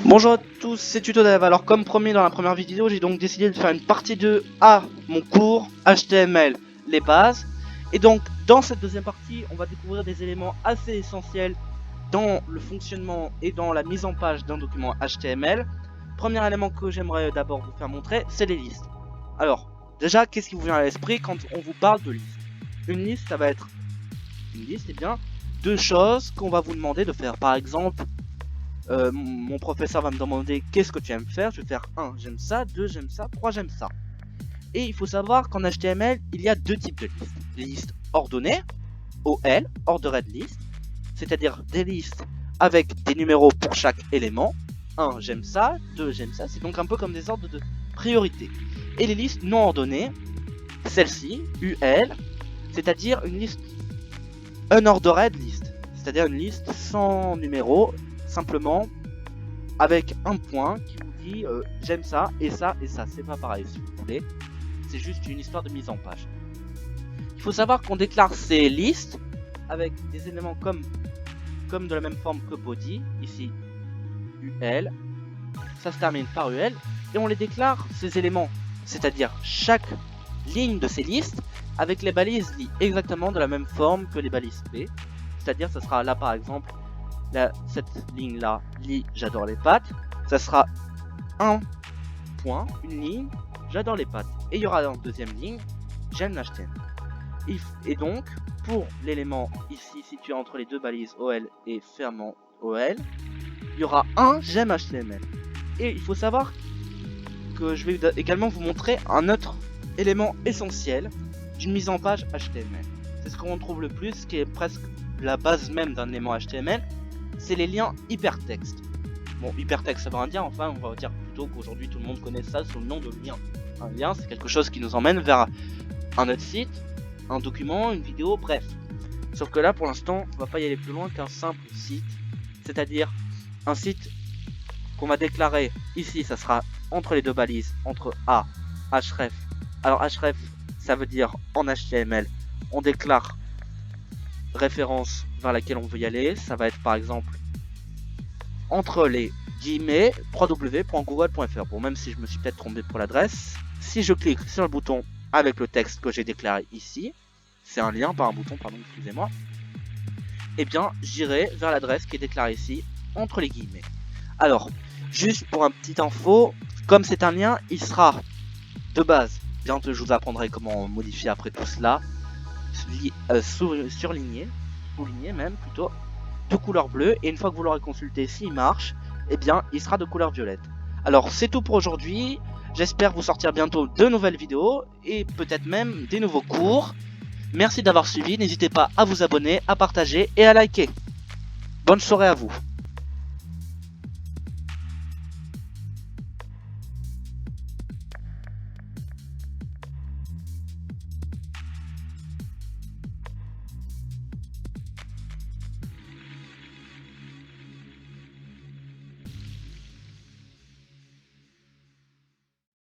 Bonjour à tous, c'est TutoDev. Alors comme promis dans la première vidéo, j'ai donc décidé de faire une partie 2 à mon cours HTML, les bases. Et donc dans cette deuxième partie, on va découvrir des éléments assez essentiels dans le fonctionnement et dans la mise en page d'un document HTML. Premier élément que j'aimerais d'abord vous faire montrer, c'est les listes. Alors déjà, qu'est-ce qui vous vient à l'esprit quand on vous parle de liste? Une liste, ça va être une liste, et bien deux choses qu'on va vous demander de faire. Par exemple, mon professeur va me demander qu'est-ce que tu aimes faire. Je vais faire 1 j'aime ça, 2 j'aime ça, 3 j'aime ça. Et il faut savoir qu'en HTML il y a deux types de listes. Les listes ordonnées, OL, ordered list, c'est-à-dire des listes avec des numéros pour chaque élément. 1 j'aime ça, 2 j'aime ça, c'est donc un peu comme des ordres de priorité. Et les listes non ordonnées, celle-ci, UL, c'est-à-dire une liste unordered list, c'est-à-dire une liste sans numéro, simplement avec un point qui vous dit j'aime ça et ça et ça. C'est pas pareil si vous voulez, c'est juste une histoire de mise en page. Il faut savoir qu'on déclare ces listes avec des éléments comme de la même forme que body, ici UL, ça se termine par UL, et on les déclare ces éléments, c'est-à-dire chaque ligne de ces listes avec les balises li exactement de la même forme que les balises P, c'est-à-dire ça sera là par exemple cette ligne là, lit j'adore les pâtes, ça sera un point, une ligne, j'adore les pâtes, et il y aura en deuxième ligne, j'aime l'HTML. Et donc, pour l'élément ici situé entre les deux balises OL et fermant OL, il y aura un j'aime HTML. Et il faut savoir que je vais également vous montrer un autre élément essentiel d'une mise en page HTML. C'est ce qu'on trouve le plus, qui est presque la base même d'un élément HTML, c'est les liens hypertextes. Bon, hypertexte ça veut rien dire, enfin on va dire plutôt qu'aujourd'hui tout le monde connaît ça sous le nom de lien. Un lien c'est quelque chose qui nous emmène vers un autre site, un document, une vidéo, bref. Sauf que là pour l'instant on va pas y aller plus loin qu'un simple site, c'est-à-dire un site qu'on va déclarer ici, ça sera entre les deux balises, entre A, href. Alors href ça veut dire en HTML, on déclare référence vers laquelle on veut y aller, ça va être par exemple entre les guillemets www.google.fr. Bon, même si je me suis peut-être trompé pour l'adresse, si je clique sur le bouton avec le texte que j'ai déclaré ici, c'est un lien, pas un bouton, pardon, excusez-moi, et bien j'irai vers l'adresse qui est déclarée ici entre les guillemets. Alors, juste pour un petit info, comme c'est un lien, il sera de base, bientôt je vous apprendrai comment modifier après tout cela, surligné, souligné même plutôt, de couleur bleue, et une fois que vous l'aurez consulté, s'il marche, eh bien il sera de couleur violette. Alors c'est tout pour aujourd'hui, j'espère vous sortir bientôt de nouvelles vidéos, et peut-être même des nouveaux cours. Merci d'avoir suivi, n'hésitez pas à vous abonner, à partager et à liker. Bonne soirée à vous.